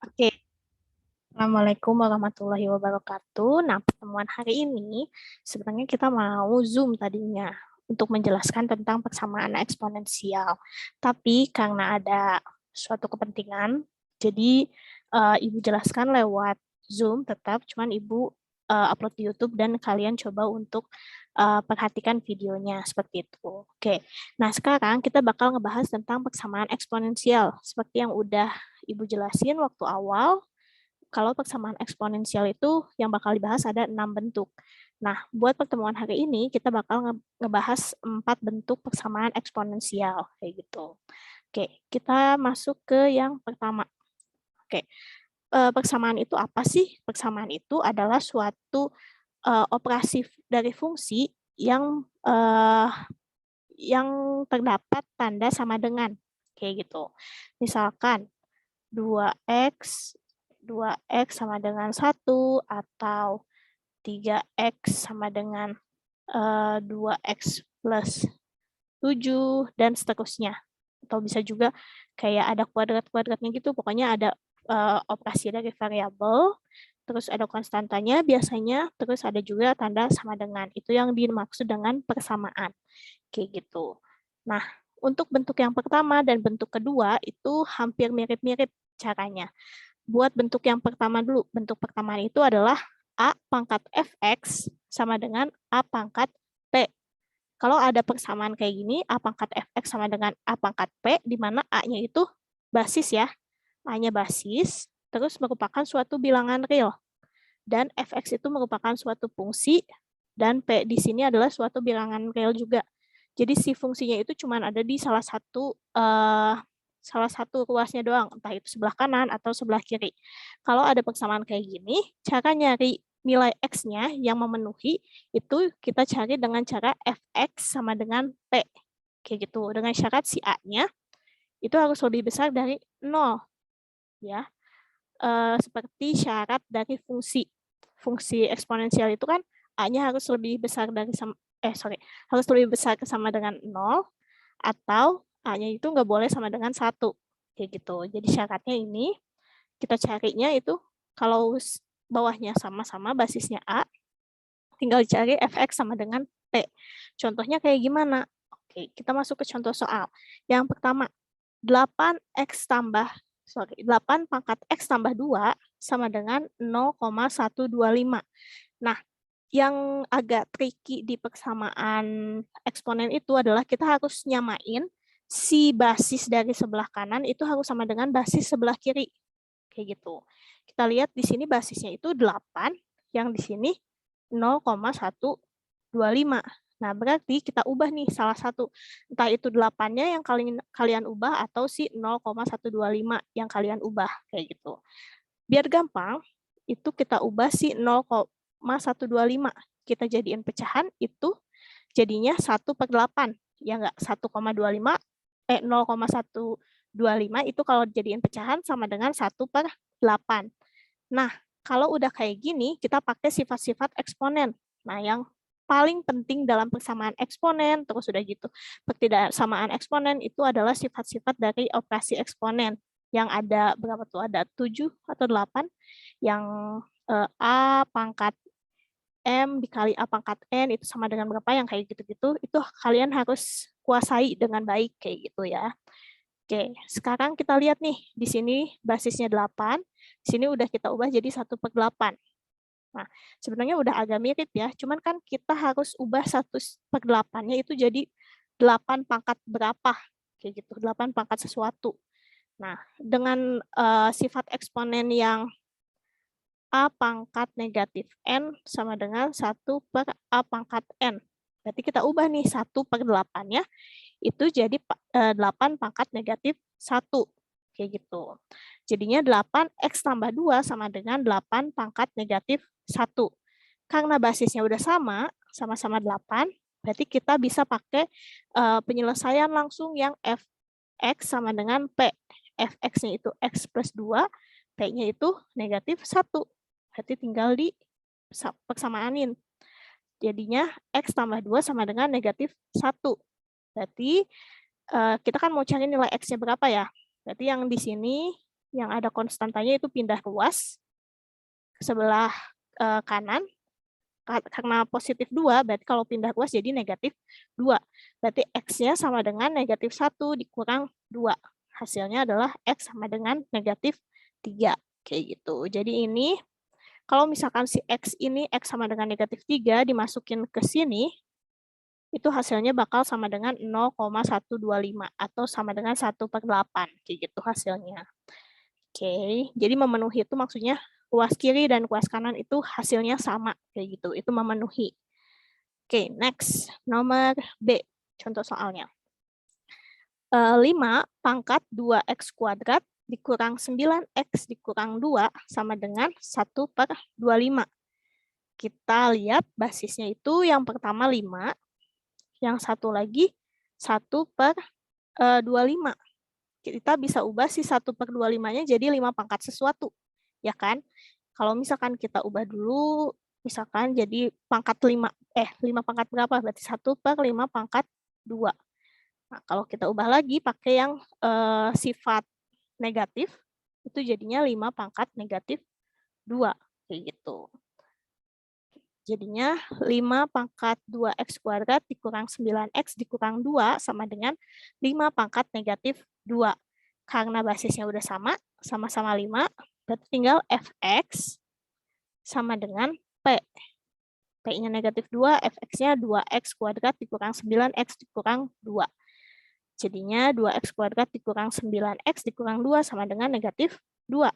Oke, Assalamualaikum warahmatullahi wabarakatuh. Nah, pertemuan hari ini sebenarnya kita mau Zoom tadinya untuk menjelaskan tentang persamaan eksponensial. Tapi karena ada suatu kepentingan, jadi Ibu jelaskan lewat Zoom tetap, cuman Ibu upload di YouTube dan kalian coba untuk perhatikan videonya seperti itu. Oke, nah sekarang kita bakal ngebahas tentang persamaan eksponensial. Seperti yang udah Ibu jelasin waktu awal, kalau persamaan eksponensial itu yang bakal dibahas ada 6 bentuk. Nah, buat pertemuan hari ini kita bakal ngebahas 4 bentuk persamaan eksponensial kayak gitu. Oke, kita masuk ke yang pertama. Oke, persamaan itu apa sih? Persamaan itu adalah suatu operasi dari fungsi yang terdapat tanda sama dengan kayak gitu. Misalkan 2x 2x sama dengan 1 atau 3x sama dengan 2x plus 7 dan seterusnya. Atau bisa juga kayak ada kuadrat-kuadratnya gitu, pokoknya ada operasi dari variabel, terus ada konstantanya biasanya, terus ada juga tanda sama dengan. Itu yang dimaksud dengan persamaan. Kayak gitu. Nah, untuk bentuk yang pertama dan bentuk kedua itu hampir mirip-mirip caranya. Buat bentuk yang pertama dulu. Bentuk pertama itu adalah A pangkat fx sama dengan A pangkat p. Kalau ada persamaan kayak gini, A pangkat fx sama dengan A pangkat p, di mana A-nya itu basis ya. A-nya basis, terus merupakan suatu bilangan real. Dan fx itu merupakan suatu fungsi, dan p di sini adalah suatu bilangan real juga. Jadi si fungsinya itu cuma ada di salah satu ruasnya doang, entah itu sebelah kanan atau sebelah kiri. Kalau ada persamaan kayak gini, cara nyari nilai x-nya yang memenuhi itu kita cari dengan cara fx sama dengan p. Kayak gitu. Dengan syarat si a-nya itu harus lebih besar dari 0. Ya. Seperti syarat dari fungsi. Fungsi eksponensial itu kan a-nya harus lebih besar dari harus lebih besar sama dengan 0 atau A-nya itu nggak boleh sama dengan 1. Kayak gitu. Jadi syaratnya ini, kita carinya itu kalau bawahnya sama-sama basisnya A, tinggal cari fx sama dengan P. Contohnya kayak gimana? Oke, kita masuk ke contoh soal. Yang pertama, 8 pangkat x tambah 2 sama dengan 0,125. Nah, yang agak tricky di persamaan eksponen itu adalah kita harus nyamain si basis dari sebelah kanan itu harus sama dengan basis sebelah kiri. Kayak gitu. Kita lihat di sini basisnya itu 8, yang di sini 0,125. Nah, berarti kita ubah nih salah satu. Entah itu 8-nya yang kalian ubah atau si 0,125 yang kalian ubah. Kayak gitu. Biar gampang, itu kita ubah si 0,125. Kita jadiin pecahan, itu jadinya 1/8. Ya enggak, 1,25, 0,125 itu kalau jadiin pecahan sama dengan 1/8. Nah, kalau udah kayak gini, kita pakai sifat-sifat eksponen. Nah, yang paling penting dalam persamaan eksponen, terus udah gitu, persamaan eksponen itu adalah sifat-sifat dari operasi eksponen. Yang ada berapa tuh? Ada 7 atau 8. Yang A pangkat M dikali A pangkat N itu sama dengan berapa, yang kayak gitu-gitu. Itu kalian harus kuasai dengan baik kayak gitu ya. Oke, sekarang kita lihat nih, di sini basisnya 8, di sini udah kita ubah jadi 1/8. Nah, sebenarnya udah agak mirip ya, cuman kan kita harus ubah 1/8-nya itu jadi 8 pangkat berapa, kayak gitu, 8 pangkat sesuatu. Nah, dengan sifat eksponen yang A pangkat negatif N sama dengan 1/A pangkat N. Berarti kita ubah nih 1/8-nya, itu jadi 8 pangkat negatif 1. Kayak gitu. Jadinya 8x tambah 2 sama dengan 8 pangkat negatif 1. Karena basisnya udah sama-sama 8, berarti kita bisa pakai penyelesaian langsung yang fx sama dengan p. Fx-nya itu x plus 2, p-nya itu negatif 1. Berarti tinggal di persamaanin. Jadinya x tambah 2 sama dengan negatif 1. Berarti kita kan mau cari nilai x-nya berapa ya? Berarti yang di sini yang ada konstantanya itu pindah ruas ke sebelah kanan. Karena positif 2, berarti kalau pindah ruas jadi negatif 2. Berarti X-nya sama dengan negatif 1 dikurang 2. Hasilnya adalah X sama dengan negatif 3. Kayak gitu. Jadi ini, kalau misalkan si X ini, X sama dengan negatif 3, dimasukin ke sini, itu hasilnya bakal sama dengan 0,125 atau sama dengan 1/8. Kayak gitu hasilnya. Oke, jadi memenuhi itu maksudnya kuas kiri dan kuas kanan itu hasilnya sama, kayak gitu, itu memenuhi. Oke, next, nomor B, contoh soalnya. 5 pangkat 2x kuadrat dikurang 9x dikurang 2 sama dengan 1/25. Kita lihat basisnya itu yang pertama 5, yang satu lagi 1/25. Kita bisa ubah si 1/25-nya jadi 5 pangkat sesuatu, ya kan? Kalau misalkan kita ubah dulu, misalkan jadi pangkat 5, 5 pangkat berapa? Berarti 1/5 pangkat 2. Nah, kalau kita ubah lagi pakai yang sifat negatif, itu jadinya 5 pangkat negatif 2. Kayak gitu. Jadinya 5 pangkat 2x kuadrat dikurang 9x dikurang 2 sama dengan 5 pangkat negatif 2. Karena basisnya udah sama, sama-sama 5, berarti tinggal fx sama dengan P. P-nya negatif 2, fx-nya 2x kuadrat dikurang 9x dikurang 2. Jadinya 2x kuadrat dikurang 9x dikurang 2 sama dengan negatif 2.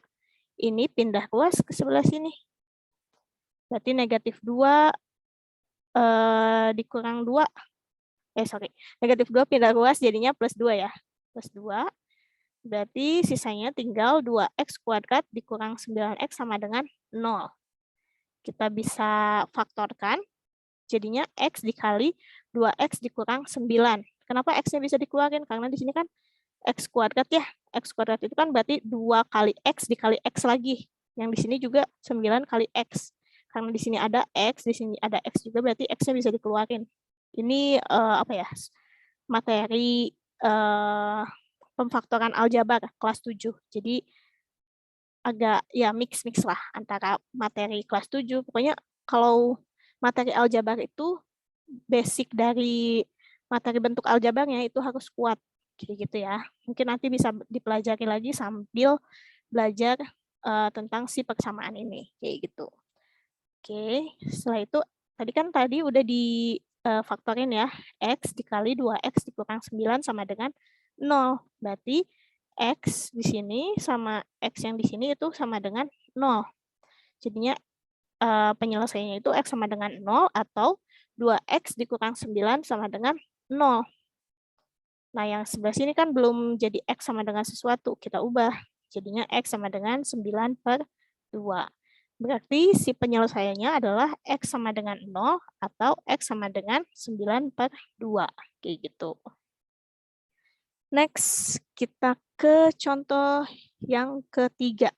Ini pindah ruas ke sebelah sini. Berarti negatif 2 dikurang 2. Negatif 2 pindah ruas jadinya plus 2 ya. Plus 2. Berarti sisanya tinggal 2x kuadrat dikurang 9x sama dengan 0. Kita bisa faktorkan, jadinya x dikali 2x dikurang 9. Kenapa x-nya bisa dikeluarin? Karena di sini kan x kuadrat ya. X kuadrat itu kan berarti 2 kali x dikali x lagi. Yang di sini juga 9 kali x. Karena di sini ada x, di sini ada x juga, berarti x-nya bisa dikeluarin. Ini materi pemfaktoran aljabar kelas 7. Jadi agak ya mix lah antara materi kelas 7. Pokoknya kalau materi aljabar itu basic dari materi bentuk aljabarnya itu harus kuat. Gitu ya. Mungkin nanti bisa dipelajari lagi sambil belajar tentang si persamaan ini. Kayak gitu. Oke, setelah itu tadi udah difaktorin ya. X dikali 2x dikurang 9 sama dengan 0. Berarti X di sini sama X yang di sini itu sama dengan 0. Jadinya penyelesaiannya itu X sama dengan 0 atau 2X dikurang 9 sama dengan 0. Nah, yang sebelah sini kan belum jadi X sama dengan sesuatu. Kita ubah. Jadinya X sama dengan 9/2. Berarti si penyelesaiannya adalah X sama dengan 0 atau X sama dengan 9/2. Kayak gitu. Next, kita ke contoh yang ketiga.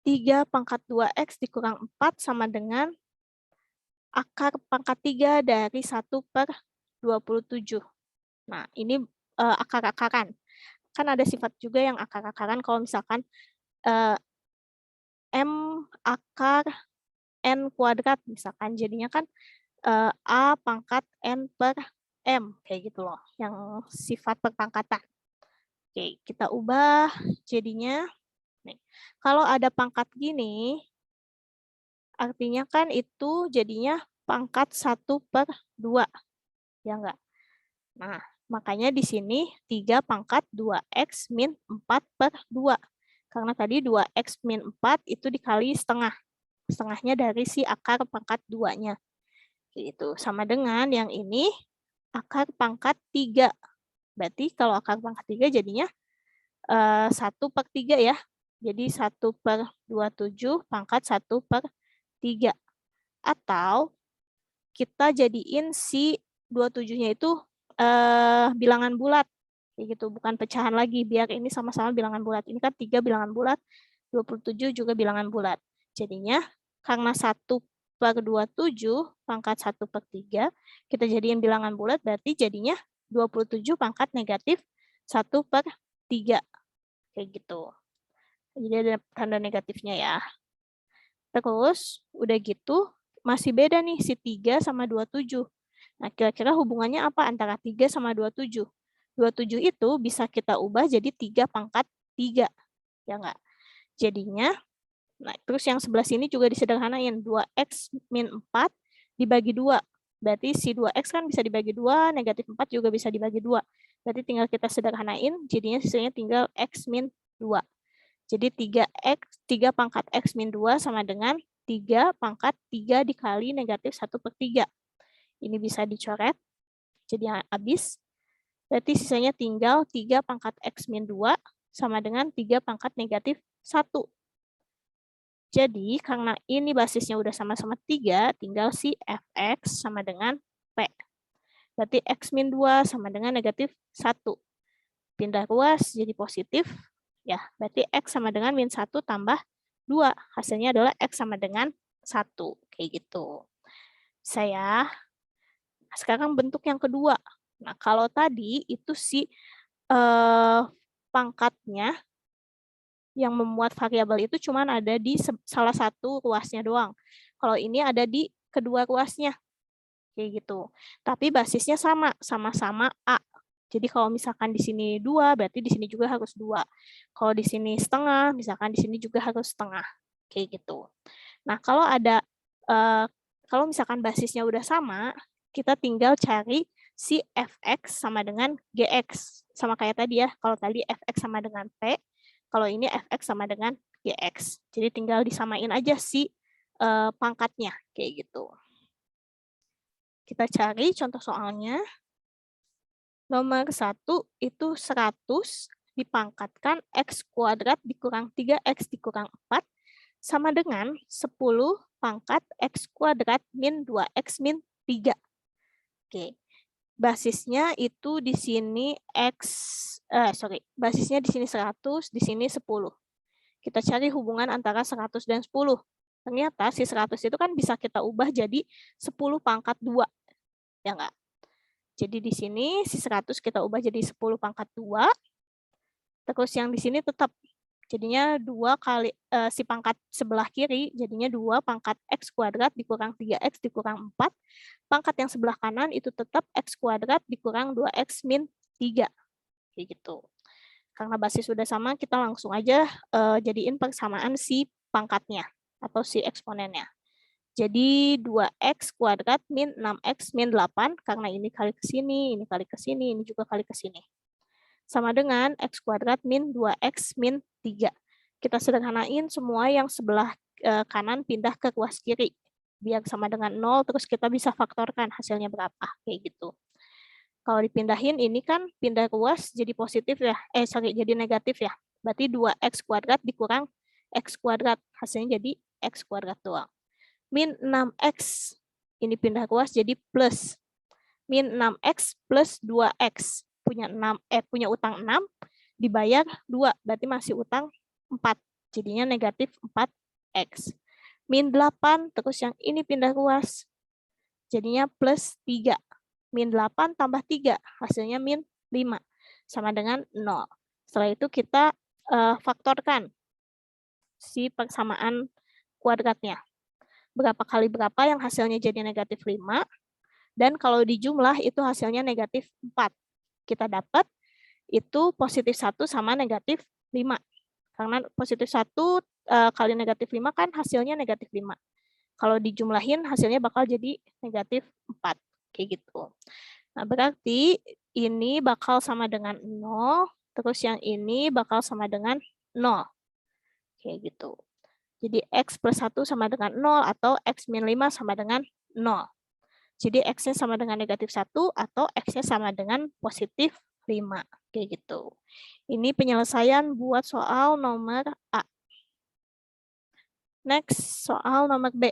3 pangkat 2X dikurang 4 sama dengan akar pangkat 3 dari 1/27. Nah, ini akar-akaran. Kan ada sifat juga yang akar-akaran kalau misalkan M akar N kuadrat misalkan. Jadinya kan A pangkat N per M. Kayak gitu loh. Yang sifat perpangkatan. Oke, kita ubah jadinya. Nih, kalau ada pangkat gini, artinya kan itu jadinya pangkat 1/2. Ya enggak? Nah, makanya di sini 3 pangkat 2X min 4/2. Karena tadi 2X min 4 itu dikali setengah. Setengahnya dari si akar pangkat 2-nya. Gitu. Sama dengan yang ini akar pangkat 3. Berarti kalau akar pangkat 3 jadinya 1/3 ya. Jadi 1/27 pangkat 1/3. Atau kita jadiin si 27-nya itu bilangan bulat. Kayak gitu, bukan pecahan lagi. Biar ini sama-sama bilangan bulat. Ini kan 3 bilangan bulat, 27 juga bilangan bulat. Jadinya karena 1/27 pangkat 1/3, kita jadiin bilangan bulat, berarti jadinya 27 pangkat negatif 1/3. Kayak gitu. Jadi ada tanda negatifnya ya. Terus, udah gitu, masih beda nih si 3 sama 27. Nah, kira-kira hubungannya apa antara 3 sama 27? 27 itu bisa kita ubah jadi 3 pangkat 3. Ya nggak? Jadinya, nah terus yang sebelah sini juga disederhanain. 2x min 4 dibagi 2. Berarti si 2x kan bisa dibagi 2, negatif 4 juga bisa dibagi 2. Berarti tinggal kita sederhanain, jadinya sisanya tinggal x min 2. Jadi 3 pangkat x min 2 sama dengan 3 pangkat 3 dikali negatif 1/3. Ini bisa dicoret, jadi habis. Berarti sisanya tinggal 3 pangkat x min 2 sama dengan 3 pangkat negatif 1. Jadi, karena ini basisnya udah sama-sama 3, tinggal si fx sama dengan p. Berarti x min 2 sama dengan negatif 1. Pindah ruas jadi positif, ya berarti x sama dengan min 1 tambah 2. Hasilnya adalah x sama dengan 1. Kayak gitu. Saya sekarang bentuk yang kedua. Nah, kalau tadi itu si pangkatnya yang memuat variabel itu cuma ada di salah satu ruasnya doang. Kalau ini ada di kedua ruasnya. Kayak gitu. Tapi basisnya sama-sama A. Jadi kalau misalkan di sini 2, berarti di sini juga harus 2. Kalau di sini setengah, misalkan di sini juga harus setengah. Kayak gitu. Nah, kalau misalkan basisnya udah sama, kita tinggal cari si fx sama dengan gx. Sama kayak tadi ya, kalau tadi fx sama dengan p, kalau ini fx sama dengan gx. Jadi tinggal disamain aja si pangkatnya, kayak gitu. Kita cari contoh soalnya. Nomor 1 itu 100 dipangkatkan x kuadrat dikurang 3x dikurang 4 sama dengan 10 pangkat x kuadrat min 2x min 3. Oke. Basisnya itu di sini basisnya di sini 100, di sini 10. Kita cari hubungan antara 100 dan 10. Ternyata si 100 itu kan bisa kita ubah jadi 10 pangkat 2. Ya enggak? Jadi di sini si 100 kita ubah jadi 10 pangkat 2. Terus yang di sini tetap jadinya 2 kali si pangkat sebelah kiri jadinya 2 pangkat x kuadrat dikurang 3x dikurang 4. Pangkat yang sebelah kanan itu tetap x kuadrat dikurang 2x min 3. Kayak gitu. Karena basis sudah sama, kita langsung aja jadiin persamaan si pangkatnya atau si eksponennya. Jadi 2x kuadrat min 6x min 8, karena ini kali ke sini, ini kali ke sini, ini juga kali ke sini. Sama dengan x kuadrat min 2x min 3. Kita sederhanain semua yang sebelah kanan pindah ke ruas kiri. Biar sama dengan 0, terus kita bisa faktorkan hasilnya berapa. Kayak gitu. Kalau dipindahin, ini kan pindah ruas jadi positif ya. Jadi negatif ya. Berarti 2x kuadrat dikurang x kuadrat. Hasilnya jadi x kuadrat doang. Min 6x. Ini pindah ruas jadi plus. Min 6x plus 2x. Punya utang 6, dibayar 2. Berarti masih utang 4. Jadinya negatif 4x. Min 8, terus yang ini pindah ruas. Jadinya plus 3. Min 8 tambah 3, hasilnya min 5. Sama dengan 0. Setelah itu kita faktorkan si persamaan kuadratnya. Berapa kali berapa yang hasilnya jadi negatif 5. Dan kalau dijumlah itu hasilnya negatif 4. Kita dapat itu positif 1 sama negatif 5. Karena positif 1 kali negatif 5 kan hasilnya negatif 5. Kalau dijumlahin hasilnya bakal jadi negatif 4. Kayak gitu. Nah, berarti ini bakal sama dengan 0, terus yang ini bakal sama dengan 0. Kayak gitu. Jadi x plus 1 sama dengan 0 atau x min 5 sama dengan 0. Jadi x-nya sama dengan negatif 1 atau x-nya sama dengan positif 5. Kayak gitu. Ini penyelesaian buat soal nomor A. Next, soal nomor B.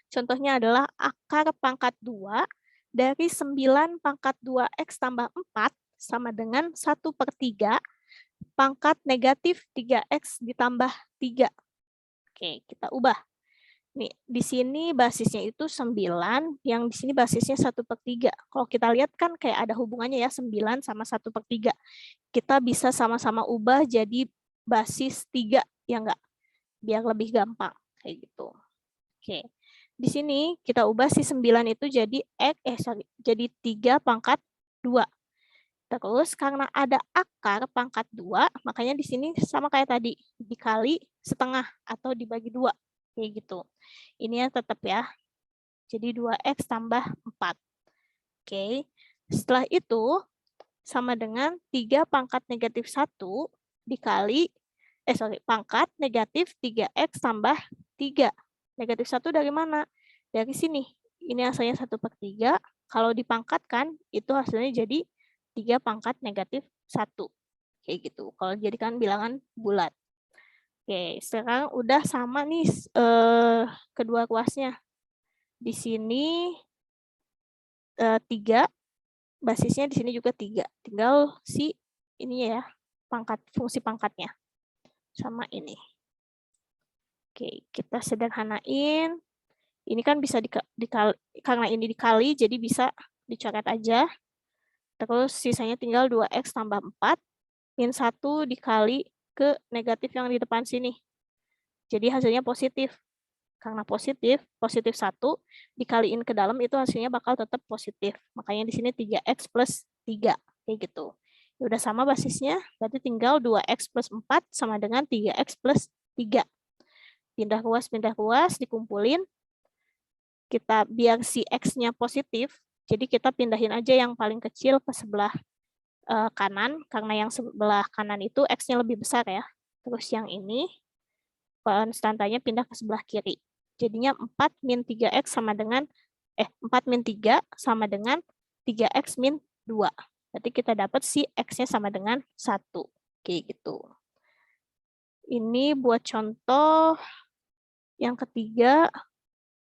Contohnya adalah akar pangkat 2 dari 9 pangkat 2x tambah 4 sama dengan 1/3 pangkat negatif 3x ditambah 3. Oke, kita ubah. Nih, di sini basisnya itu 9, yang di sini basisnya 1/3. Kalau kita lihat kan kayak ada hubungannya ya, 9 sama 1/3. Kita bisa sama-sama ubah jadi basis 3, ya enggak? Biar lebih gampang, kayak gitu. Oke, di sini kita ubah si 9 itu jadi jadi 3 pangkat 2. Terus karena ada akar pangkat 2, makanya di sini sama kayak tadi, dikali setengah atau dibagi 2, kayak gitu. Ini ya tetap ya, jadi 2x tambah 4. Oke, setelah itu sama dengan 3 pangkat negatif 1 dikali, pangkat negatif 3x tambah 3. Negatif 1 dari mana? Dari sini. Ini hasilnya 1/3. Kalau dipangkatkan, itu hasilnya jadi 3 pangkat negatif 1. Kayak gitu. Kalau jadikan bilangan bulat. Oke, sekarang udah sama nih kedua kuasnya. Di sini 3, basisnya di sini juga 3. Tinggal si ininya ya, fungsi pangkatnya. Sama ini. Oke, kita sederhanain. Ini kan bisa dikali, karena ini dikali, jadi bisa dicoret aja. Terus sisanya tinggal 2x tambah 4, min 1 dikali ke negatif yang di depan sini. Jadi hasilnya positif. Karena positif 1 dikaliin ke dalam itu hasilnya bakal tetap positif. Makanya di sini 3x plus 3. Kayak gitu. Ya udah sama basisnya, berarti tinggal 2x plus 4 sama dengan 3x plus 3. Pindah ruas, dikumpulin. Kita biar si x-nya positif, jadi kita pindahin aja yang paling kecil ke sebelah kanan, karena yang sebelah kanan itu x-nya lebih besar ya. Terus yang ini konstantanya pindah ke sebelah kiri. Jadinya 4 min 3x sama dengan 4 min 3 sama dengan 3x min 2. Berarti kita dapat si x-nya sama dengan 1. Kayak gitu. Ini buat contoh yang ketiga,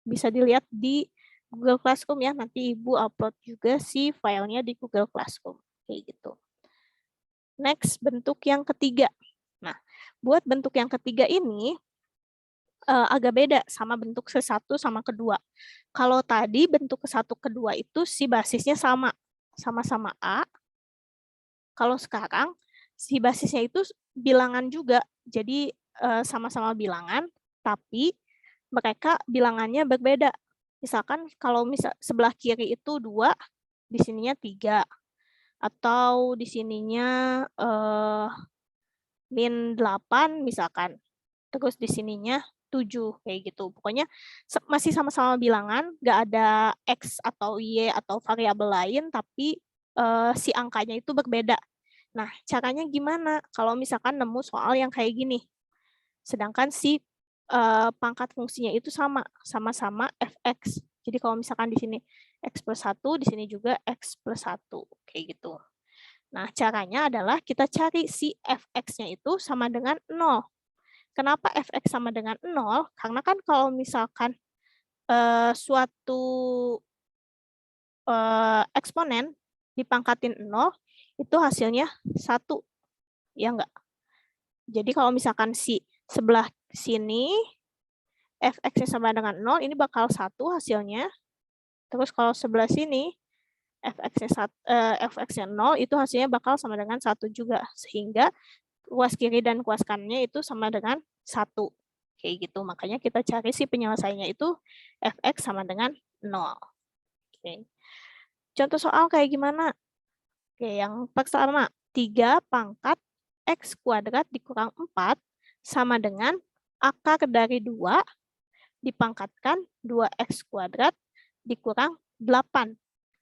bisa dilihat di Google Classroom ya. Nanti Ibu upload juga si filenya di Google Classroom. Kayak gitu. Next, bentuk yang ketiga. Nah, buat bentuk yang ketiga ini agak beda sama bentuk ke-1 sama kedua. Kalau tadi bentuk ke-1 kedua itu si basisnya sama-sama A. Kalau sekarang si basisnya itu bilangan juga. Jadi sama-sama bilangan, tapi mereka bilangannya berbeda. Misalkan kalau sebelah kiri itu 2, di sininya 3. Atau di sininya min 8 misalkan. Terus di sininya 7, kayak gitu. Pokoknya masih sama-sama bilangan, nggak ada X atau Y atau variabel lain, tapi si angkanya itu berbeda. Nah, caranya gimana? Kalau misalkan nemu soal yang kayak gini. Sedangkan si pangkat fungsinya itu sama-sama fx. Jadi kalau misalkan di sini x plus 1, di sini juga x plus 1. Kayak gitu. Nah, caranya adalah kita cari si fx-nya itu sama dengan 0. Kenapa fx sama dengan 0? Karena kan kalau misalkan suatu eksponen dipangkatin 0, itu hasilnya 1. Ya enggak? Jadi kalau misalkan si sebelah sini fx-nya sama dengan 0, ini bakal 1 hasilnya. Terus kalau sebelah sini fx-nya 0, itu hasilnya bakal sama dengan 1 juga. Sehingga kuas kiri dan kuas kanannya itu sama dengan 1. Kayak gitu. Makanya kita cari si penyelesaiannya itu fx sama dengan 0. Oke. Contoh soal kayak gimana? Oke, yang pertama, 3 pangkat x kuadrat dikurang 4 sama dengan akar dari 2 dipangkatkan 2x kuadrat dikurang 8.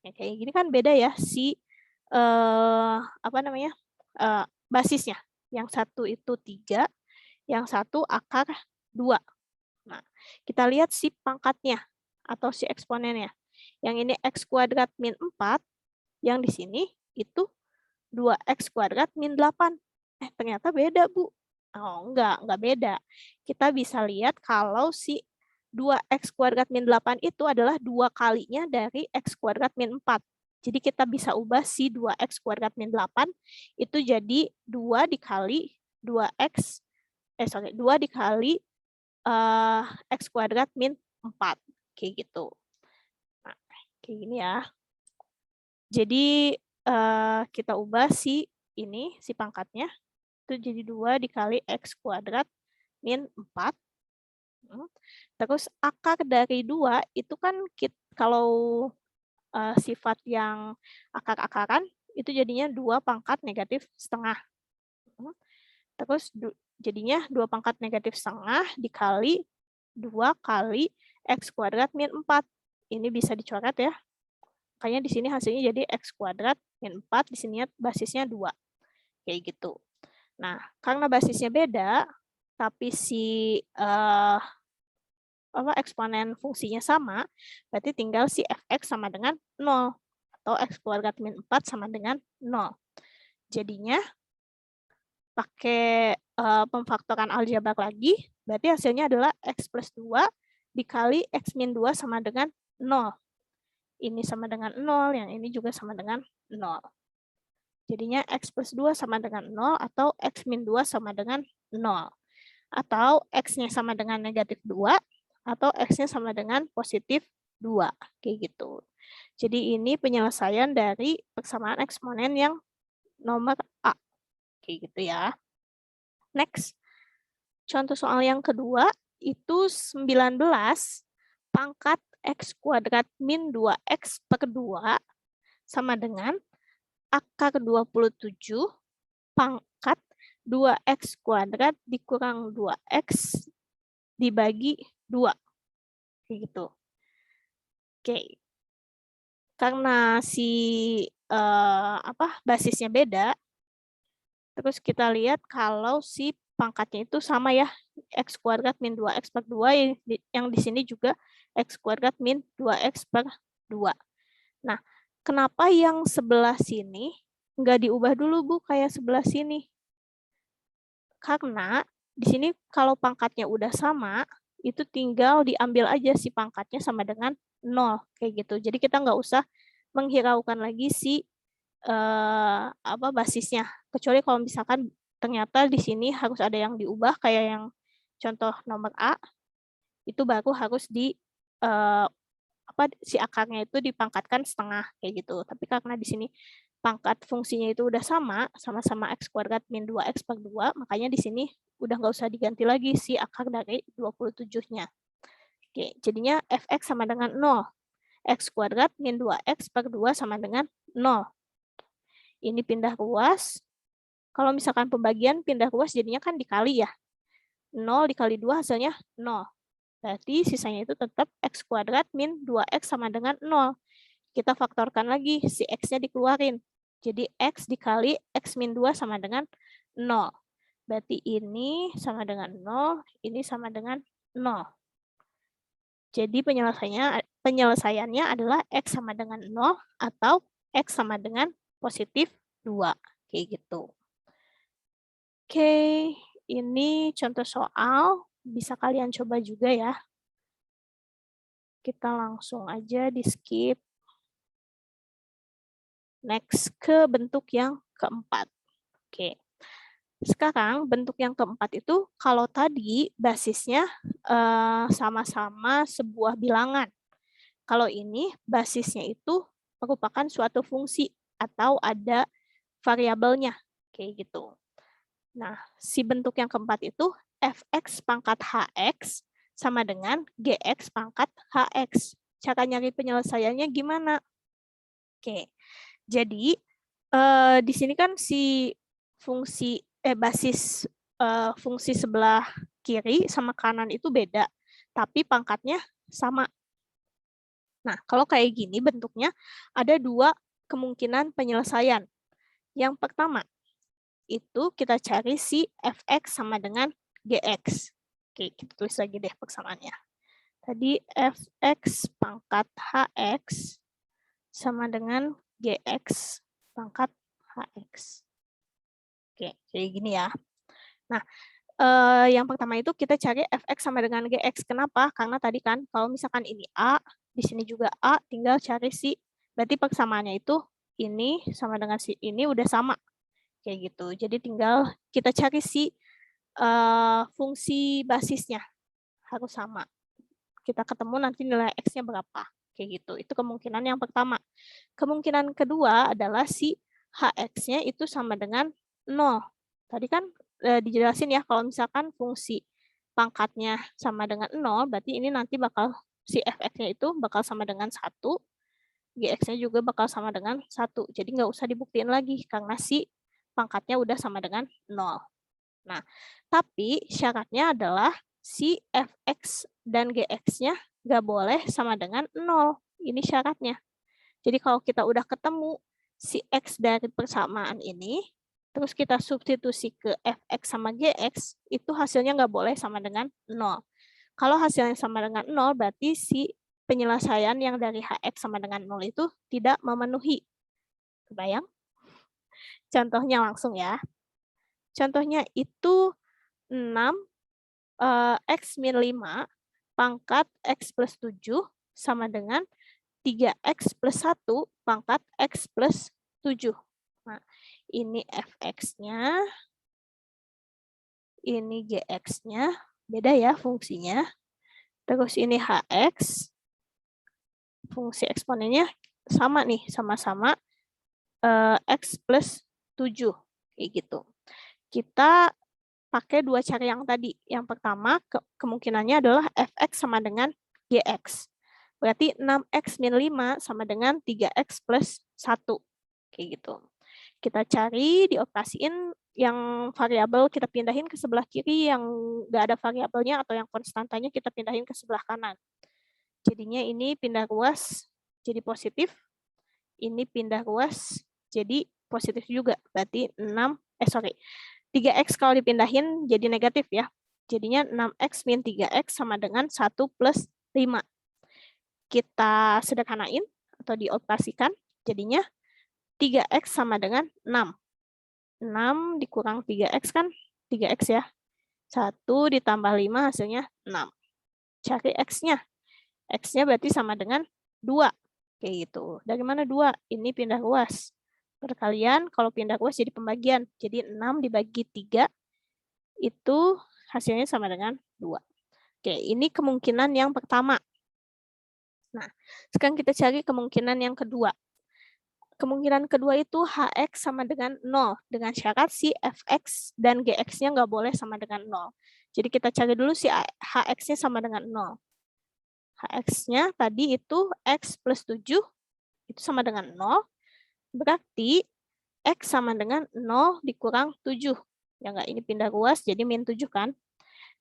Ya, kayak gini kan beda ya si basisnya. Yang satu itu 3, yang satu akar 2. Nah, kita lihat si pangkatnya atau si eksponennya. Yang ini x kuadrat min 4, yang di sini itu 2x kuadrat min 8. Ternyata beda, Bu. Oh, enggak beda. Kita bisa lihat kalau si 2x kuadrat min 8 itu adalah 2 kalinya dari x kuadrat min 4. Jadi kita bisa ubah si 2x kuadrat min 8 itu jadi 2 dikali 2x, 2 dikali x kuadrat min 4. Kayak gitu. Nah, kayak gini ya. Jadi kita ubah si pangkatnya. itu jadi 2 dikali X kuadrat min 4. Terus akar dari 2 itu kan kalau sifat yang akar-akaran itu jadinya 2 pangkat negatif setengah. Terus jadinya 2 pangkat negatif setengah dikali 2 kali X kuadrat min 4. Ini bisa dicoret ya. Makanya di sini hasilnya jadi X kuadrat min 4, di sini basisnya 2. Kayak gitu. Nah, karena basisnya beda, tapi si eksponen fungsinya sama, berarti tinggal si fx sama dengan 0. Atau X kuadrat min 4 sama dengan 0. Jadinya, pakai pemfaktoran aljabar lagi, berarti hasilnya adalah X plus 2 dikali X min 2 sama dengan 0. Ini sama dengan 0, yang ini juga sama dengan 0. Jadinya X plus 2 sama dengan 0 atau X min 2 sama dengan 0. Atau X-nya sama dengan negatif 2 atau X-nya sama dengan positif 2. Kayak gitu. Jadi ini penyelesaian dari persamaan eksponen yang nomor A. Kayak gitu ya. Next. Contoh soal yang kedua itu 19 pangkat X kuadrat min 2X per 2 sama dengan akar 27 pangkat 2X kuadrat dikurang 2X dibagi 2. Kayak gitu. Oke. Karena si basisnya beda, terus kita lihat kalau si pangkatnya itu sama ya, X kuadrat min 2X per 2, yang di sini juga X kuadrat min 2X per 2. Nah, kenapa yang sebelah sini nggak diubah dulu, Bu, kayak sebelah sini? Karena di sini kalau pangkatnya udah sama, itu tinggal diambil aja si pangkatnya sama dengan 0. Kayak gitu. Jadi kita nggak usah menghiraukan lagi si basisnya. Kecuali kalau misalkan ternyata di sini harus ada yang diubah, kayak yang contoh nomor A, itu baru harus si akarnya itu dipangkatkan setengah kayak gitu. Tapi karena di sini pangkat fungsinya itu udah sama-sama X kuadrat min 2X per 2, makanya di sini udah nggak usah diganti lagi si akar dari 27-nya. Oke, jadinya Fx sama dengan 0. X kuadrat min 2X per 2 sama dengan 0. Ini pindah ruas. Kalau misalkan pembagian pindah ruas jadinya kan dikali ya. 0 dikali 2 hasilnya 0. Berarti sisanya itu tetap X kuadrat min 2X sama dengan 0. Kita faktorkan lagi, si X-nya dikeluarin. Jadi X dikali X min 2 sama dengan 0. Berarti ini sama dengan 0, ini sama dengan 0. Jadi penyelesaiannya adalah X sama dengan 0 atau X sama dengan positif 2. Kayak gitu. Oke, ini contoh soal. Bisa kalian coba juga ya. Kita langsung aja di skip. Next ke bentuk yang keempat. Oke. Sekarang bentuk yang keempat itu kalau tadi basisnya sama-sama sebuah bilangan. Kalau ini basisnya itu merupakan suatu fungsi atau ada variabelnya. Kayak gitu. Nah, si bentuk yang keempat itu fx pangkat hx sama dengan gx pangkat hx. Cara nyari penyelesaiannya gimana? Oke, jadi di sini kan si basis fungsi sebelah kiri sama kanan itu beda, tapi pangkatnya sama. Nah, kalau kayak gini bentuknya ada 2 kemungkinan penyelesaian. Yang pertama, itu kita cari si fx sama dengan gx. Oke, kita tulis lagi deh persamaannya. Tadi fx pangkat hx sama dengan gx pangkat hx. Oke, jadi gini ya. Nah, yang pertama itu kita cari fx sama dengan gx. Kenapa? Karena tadi kan kalau misalkan ini a, di sini juga a, tinggal cari si, berarti persamaannya itu ini sama dengan si ini udah sama. Kayak gitu. Jadi tinggal kita cari si fungsi basisnya harus sama. Kita ketemu nanti nilai X-nya berapa. Kayak gitu. Itu kemungkinan yang pertama. Kemungkinan kedua adalah si HX-nya itu sama dengan 0. Tadi kan dijelasin ya, kalau misalkan fungsi pangkatnya sama dengan 0, berarti ini nanti bakal si fx-nya itu bakal sama dengan 1, gx-nya juga bakal sama dengan 1. Jadi nggak usah dibuktiin lagi karena si pangkatnya udah sama dengan 0. Nah, tapi syaratnya adalah si fx dan gx-nya nggak boleh sama dengan 0. Ini syaratnya. Jadi kalau kita udah ketemu si x dari persamaan ini, terus kita substitusi ke fx sama gx, itu hasilnya nggak boleh sama dengan 0. Kalau hasilnya sama dengan 0, berarti si penyelesaian yang dari hx sama dengan 0 itu tidak memenuhi. Kebayang? Contohnya langsung ya. Contohnya itu 6 x min 5 pangkat x plus 7 sama dengan 3x plus 1 pangkat x plus 7. Nah, ini fx-nya, ini gx-nya, beda ya fungsinya. Terus ini hx, fungsi eksponennya sama nih, sama-sama x plus 7. Kayak gitu. Kita pakai dua cara yang tadi. Yang pertama, kemungkinannya adalah fx sama dengan gx. Berarti 6x min 5 sama dengan 3x plus 1. Kayak gitu. Kita cari, dioperasiin, yang variabel kita pindahin ke sebelah kiri, yang nggak ada variabelnya atau yang konstantanya kita pindahin ke sebelah kanan. Jadinya ini pindah ruas jadi positif, ini pindah ruas jadi positif juga. Berarti 3x kalau dipindahin jadi negatif ya. Jadinya 6x min 3x sama dengan 1 plus 5. Kita sederhanain atau dioperasikan, jadinya 3x sama dengan 6. 6 dikurang 3x kan 3x ya. 1 ditambah 5 hasilnya 6. Cari x-nya. X-nya berarti sama dengan 2. Kayak gitu. Dari mana 2? Ini pindah ruas. Perkalian, kalau pindah ruas jadi pembagian. Jadi 6 dibagi 3, itu hasilnya sama dengan 2. Oke, ini kemungkinan yang pertama. Nah, sekarang kita cari kemungkinan yang kedua. Kemungkinan kedua itu hx sama dengan 0. Dengan syarat si fx dan gx-nya nggak boleh sama dengan 0. Jadi kita cari dulu si hx-nya sama dengan 0. Hx-nya tadi itu x plus 7, itu sama dengan 0. Berarti x sama dengan 0 dikurang 7. Ya nggak, ini pindah ruas jadi min 7 kan.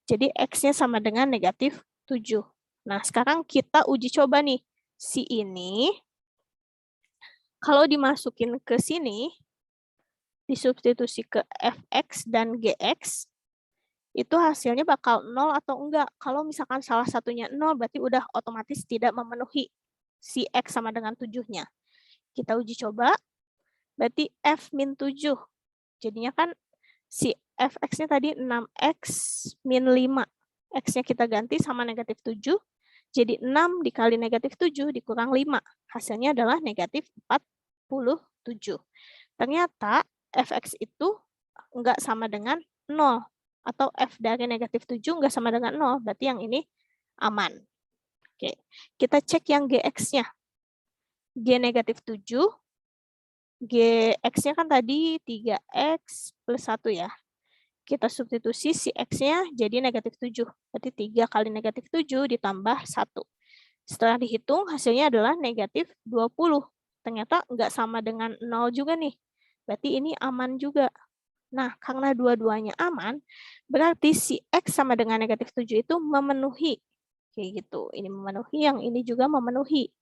Jadi x-nya sama dengan negatif 7. Nah, sekarang kita uji coba nih. Si ini, kalau dimasukin ke sini, disubstitusi ke fx dan gx, itu hasilnya bakal 0 atau enggak. Kalau misalkan salah satunya 0, berarti udah otomatis tidak memenuhi si x sama dengan 7-nya. Kita uji coba, berarti f min 7. Jadinya kan si fx-nya tadi 6x min 5. X-nya kita ganti sama negatif 7. Jadi 6 dikali negatif 7 dikurang 5. Hasilnya adalah negatif 47. Ternyata fx itu enggak sama dengan 0. Atau f dari negatif 7 enggak sama dengan 0. Berarti yang ini aman. Oke, kita cek yang gx-nya. G negatif 7. Gx-nya kan tadi 3x plus 1 ya. Kita substitusi si x-nya jadi negatif 7. Berarti 3 kali negatif 7 ditambah 1. Setelah dihitung, hasilnya adalah negatif 20. Ternyata nggak sama dengan 0 juga nih. Berarti ini aman juga. Nah, karena dua-duanya aman, berarti si x sama dengan negatif 7 itu memenuhi. Kayak gitu. Ini memenuhi, yang ini juga memenuhi.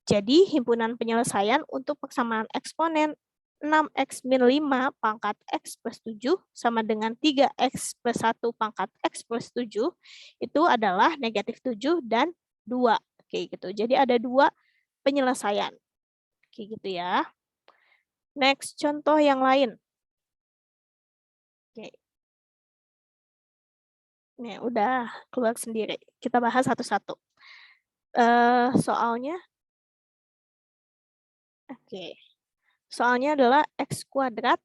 Jadi, himpunan penyelesaian untuk persamaan eksponen 6x min 5 pangkat x plus 7 sama dengan 3x plus 1 pangkat x plus 7 itu adalah negatif 7 dan 2. Kayak gitu. Jadi ada 2 penyelesaian. Kayak gitu ya. Next, contoh yang lain. Oke. Nih, udah keluar sendiri. Kita bahas satu-satu. Soalnya, oke. Soalnya adalah x kuadrat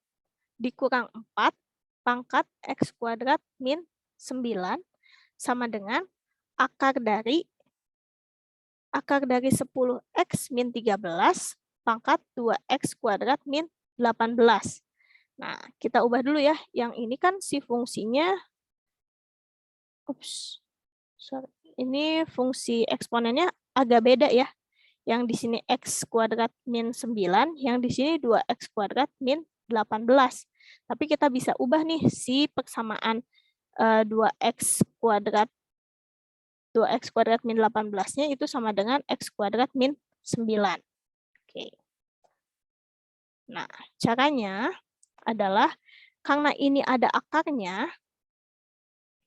dikurang 4 pangkat x kuadrat min 9 sama dengan akar dari 10x min 13 pangkat 2x kuadrat min 18. Nah, kita ubah dulu ya. Yang ini kan si fungsinya, sorry. Ini fungsi eksponennya agak beda ya. Yang di sini x kuadrat min 9, yang di sini 2x kuadrat min 18. Tapi kita bisa ubah nih si persamaan 2x kuadrat min 18-nya itu sama dengan x kuadrat min 9. Oke. Nah, caranya adalah karena ini ada akarnya,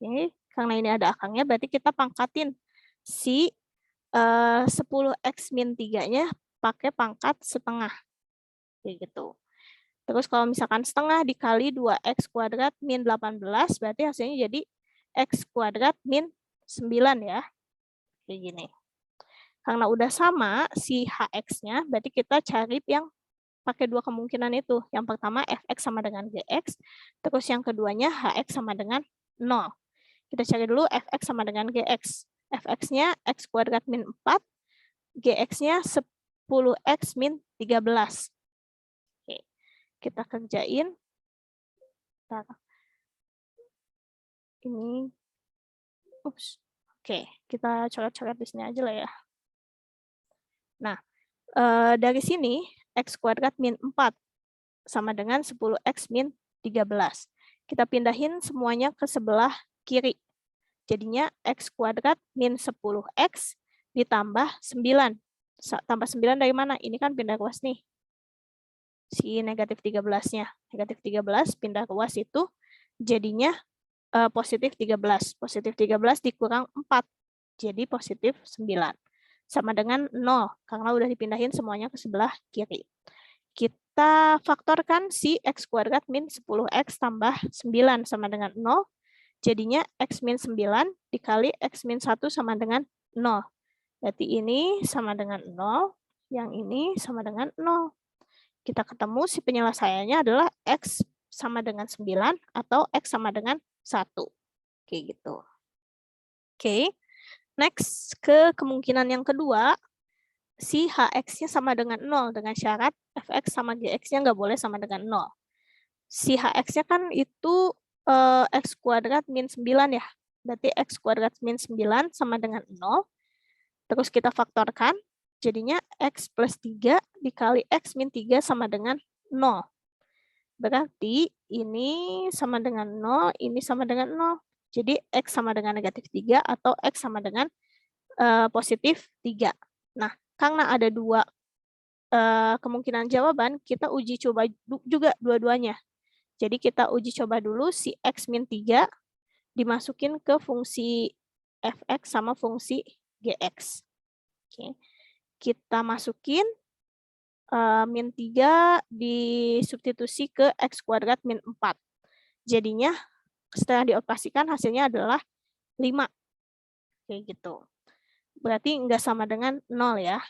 oke, karena ini ada akarnya berarti kita pangkatin si 10x min 3-nya pakai pangkat setengah. Kayak gitu. Terus kalau misalkan setengah dikali 2x kuadrat min 18, berarti hasilnya jadi x kuadrat min 9 ya. Kayak gini. Karena udah sama si hx-nya, berarti kita cari yang pakai dua kemungkinan itu. Yang pertama fx sama dengan gx, terus yang keduanya hx sama dengan 0. Kita cari dulu fx sama dengan gx. Fx-nya x kuadrat min 4, gx-nya 10x min 13. Oke, kita kerjain. Bentar. Ini, Oke, kita coret-coret di sini aja lah ya. Nah, dari sini x kuadrat min 4 sama dengan 10x min 13. Kita pindahin semuanya ke sebelah kiri. Jadinya x kuadrat min 10x ditambah 9. Tambah 9 dari mana? Ini kan pindah ruas nih. Si negatif 13-nya. Negatif 13 pindah ruas itu jadinya positif 13. Positif 13 dikurang 4. Jadi positif 9. Sama dengan 0. Karena udah dipindahin semuanya ke sebelah kiri. Kita faktorkan si x kuadrat min 10x tambah 9 sama dengan 0. Jadinya x min 9 dikali x min 1 sama dengan 0. Berarti ini sama dengan 0. Yang ini sama dengan 0. Kita ketemu si penyelesaiannya adalah x sama dengan 9 atau x sama dengan 1. Kayak gitu. Oke. Next, ke kemungkinan yang kedua, si hx-nya sama dengan 0 dengan syarat fx sama gx-nya nggak boleh sama dengan 0. Si hx-nya kan itu x kuadrat min 9 ya. Berarti x kuadrat min 9 sama dengan 0. Terus kita faktorkan, jadinya x plus 3 dikali x min 3 sama dengan 0. Berarti ini sama dengan 0, ini sama dengan 0. Jadi x sama dengan negatif 3 atau x sama dengan positif 3. Nah, karena ada dua kemungkinan jawaban, kita uji coba juga dua-duanya. Jadi kita uji coba dulu si x min 3 dimasukin ke fungsi fx sama fungsi gx. Oke. Kita masukin min 3 disubstitusi ke x kuadrat min 4. Jadinya setelah dioperasikan hasilnya adalah 5. Kayak gitu. Berarti nggak sama dengan 0 ya.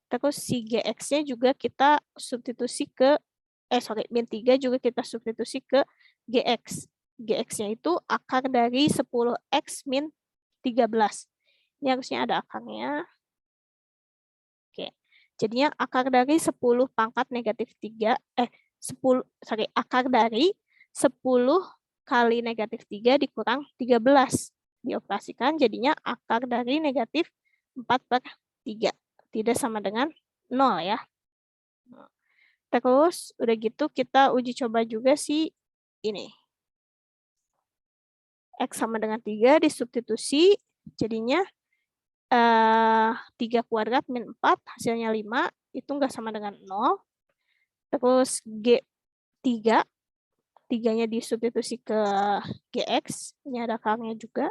Terus si gx-nya juga kita substitusi ke, min 3 juga kita substitusi ke gx. Gx-nya itu akar dari 10x min 13. Ini harusnya ada akarnya. Oke. Jadinya akar dari 10 pangkat negatif 3, akar dari 10 kali negatif 3 dikurang 13. Dioperasikan jadinya akar dari negatif 4/3. Tidak sama dengan 0 ya. Terus udah gitu kita uji coba juga si ini. X sama dengan 3 disubstitusi jadinya 3 kuadrat min 4 hasilnya 5 itu enggak sama dengan 0. Terus G3 3-nya disubstitusi ke GX, ini ada akarnya juga.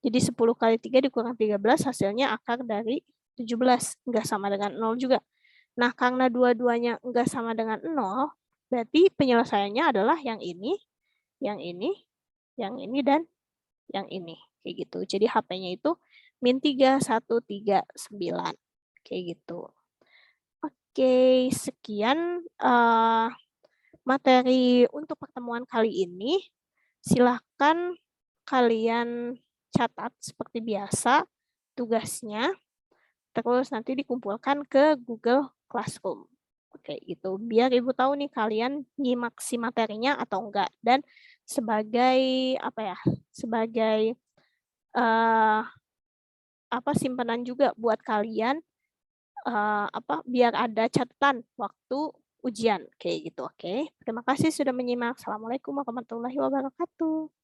Jadi 10 kali 3 dikurang 13 hasilnya akar dari 17, enggak sama dengan 0 juga. Nah, karena dua-duanya enggak sama dengan 0, berarti penyelesaiannya adalah yang ini, yang ini, yang ini, dan yang ini. Kayak gitu. Jadi HP-nya itu min 3139. Kayak gitu. Oke, sekian materi untuk pertemuan kali ini. Silahkan kalian catat seperti biasa tugasnya. Terus nanti dikumpulkan ke Google Classroom. Oke, gitu. Biar Ibu tahu nih kalian nyimak si materinya atau enggak. Dan sebagai apa ya, sebagai, eee, simpanan juga buat kalian, biar ada catatan waktu ujian, kayak gitu, oke. Terima kasih sudah menyimak. Assalamualaikum warahmatullahi wabarakatuh.